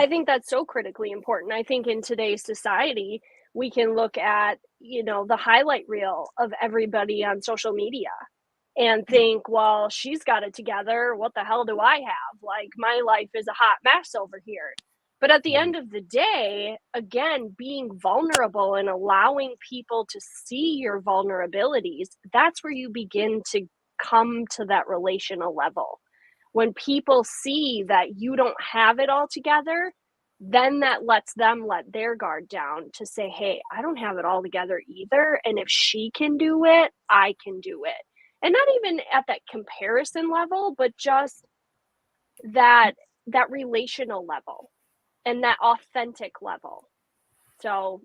think that's so critically important. I think in today's society, we can look at, the highlight reel of everybody on social media and think, well, she's got it together. What the hell do I have? Like, my life is a hot mess over here. But at the end of the day, again, being vulnerable and allowing people to see your vulnerabilities, that's where you begin to come to that relational level. When people see that you don't have it all together, then that lets them let their guard down to say, hey, I don't have it all together either. And if she can do it, I can do it. And not even at that comparison level, but just that relational level and that authentic level. So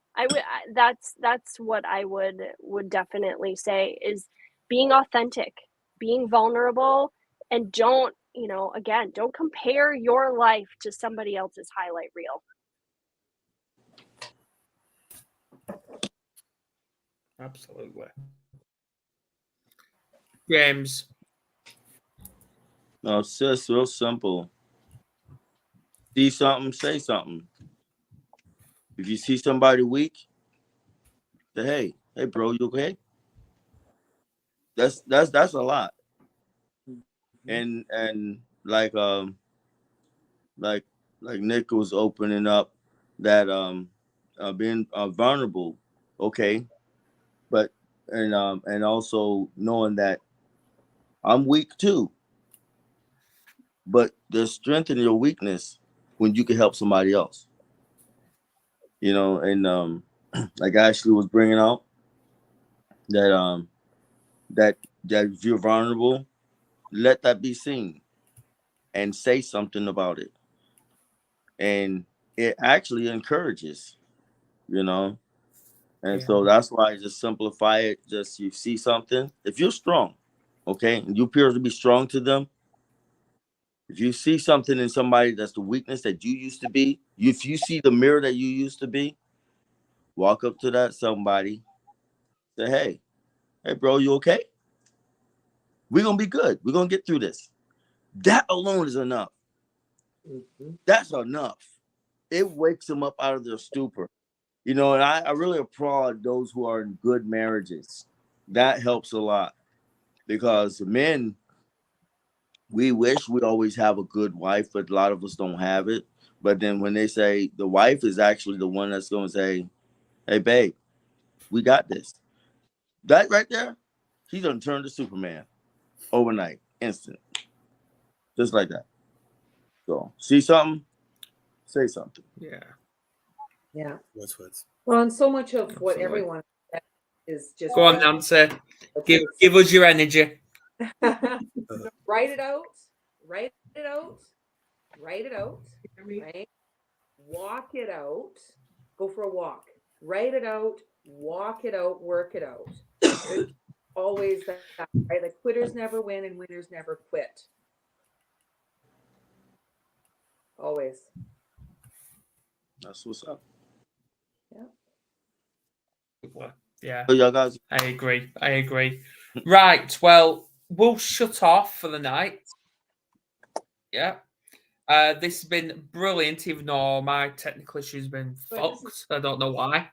that's what I would definitely say is being authentic, being vulnerable, and don't compare your life to somebody else's highlight reel. Absolutely. James. No, it's just real simple. See something, say something. If you see somebody weak, say, hey bro, you okay? That's a lot. And like Nick was opening up that being vulnerable, okay, but and also knowing that I'm weak too, but there's strength in your weakness when you can help somebody else, and like Ashley was bringing out that if you're vulnerable, let that be seen and say something about it. And it actually encourages, you know. And so that's why I just simplify it. Just you see something, if you're strong, okay, and you appear to be strong to them, if you see something in somebody that's the weakness that you used to be, if you see the mirror that you used to be, walk up to that somebody, say, hey, bro, you okay? We're going to be good. We're going to get through this. That alone is enough. Mhm. That's enough. It wakes them up out of their stupor. You know, and I really applaud those who are in good marriages. That helps a lot because men, we wish we always have a good wife, but a lot of us don't have it. But then when they say the wife is actually the one that's going to say, hey, babe, we got this. That right there, he's going to turn to Superman overnight, instant, just like that. So see something, say something. Yeah. Yeah. Words. Well, and so much of what Absolutely. everyone said is just Go on, Nancy. Give us your energy. Write it out. Write it out. Write it out. Right? Walk it out. Go for a walk. Write it out. Walk it out. Work it out. There's always that, right? Like quitters never win and winners never quit. Always. That's what's up. Yeah, So y'all guys, I agree. Right, well, we'll shut off for the night. Yeah. This has been brilliant, even though my technical issue's been fucked. I don't know why.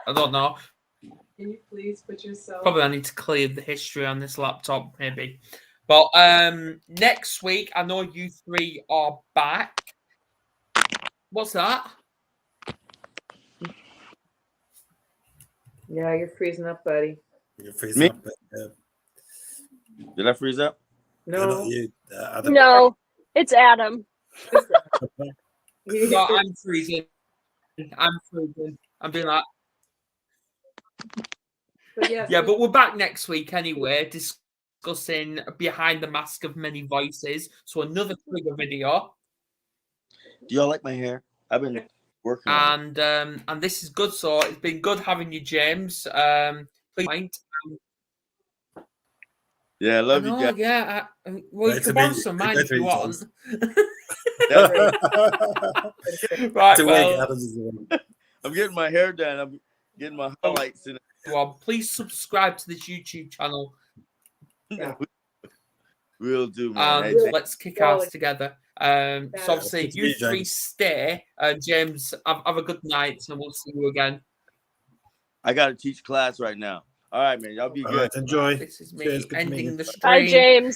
I don't know. Can you please put yourself? Probably I need to clear the history on this laptop, maybe. But next week, I know you three are back. What's that? Yeah, you're freezing up, buddy. You're freezing Me? up. But, did I freeze up? no, No. not you. Adam. No, it's Adam. No, I'm freezing. I'm doing that. But yes, Yeah, but we're back next week anyway, discussing Behind the Mask of Many Voices. So another trigger video. Do y'all like my hair? I've been working on it. And this is good. So it's been good having you, James. Please point. Yeah, I love you know, guys. yeah. Well, you Great can to borrow meet you. some mine Great if to you meet you, want. That's Right, To well, Adam's is the one. I'm getting my hair done. I'm getting my highlights in it. well, please subscribe to this YouTube channel Yeah. We'll do, man. and Hey, let's kick ass together. So obviously, Good to you meet you, three James. stay. James, have a good night, and we'll see you again. I got to teach class right now. All right, man. Y'all be All good. right, enjoy. This is me Cheers, good to meet ending you. the stream. Bye, James.